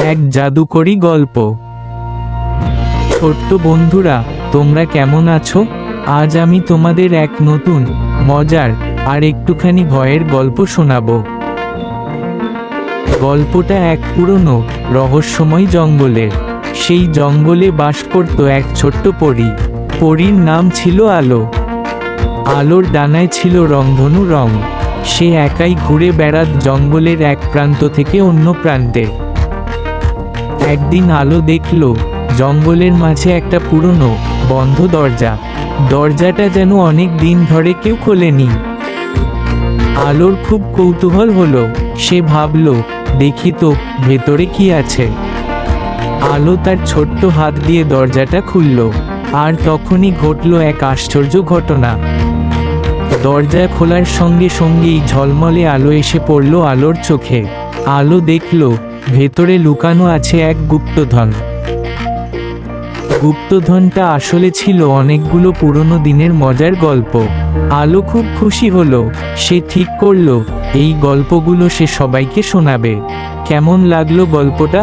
এক জাদুকরী গল্প। ছোট্ট বন্ধুরা, তোমরা কেমন আছো? আজ আমি তোমাদের এক নতুন, মজার আর একটুখানি ভয়ের গল্প শোনাবো। গল্পটা এক পুরনো, রহস্যময় জঙ্গলের। সেই জঙ্গলে বাস করত এক ছোট্ট পরী। পরীর নাম ছিল আলো। আলোর ডানায় ছিল রংধনু রং। সে একাই ঘুরে বেড়াত জঙ্গলের এক প্রান্ত থেকে অন্য প্রান্তে। একদিন আলো দেখল জঙ্গলের মাঝে একটা পুরনো, বন্ধ দরজা। দরজাটা যেন অনেক দিন ধরে কেউ খোলেনি। আলোর খুব কৌতূহল হলো। সে ভাবল, দেখি তো ভেতরে কি আছে। আলো তার ছোট্ট হাত দিয়ে দরজাটা খুলল, আর তখনই ঘটল এক আশ্চর্য ঘটনা। দরজা খোলার সঙ্গে সঙ্গেই ঝলমলে আলো এসে পড়ল আলোর চোখে। আলো দেখল ভেতরে লুকানো আছে এক গুপ্তধন। গুপ্তধনটা আসলে ছিল অনেকগুলো পুরনো দিনের মজার গল্প। আলো খুব খুশি হলো। সে ঠিক করলো এই গল্পগুলো সে সবাইকে শোনাবে। কেমন লাগলো গল্পটা?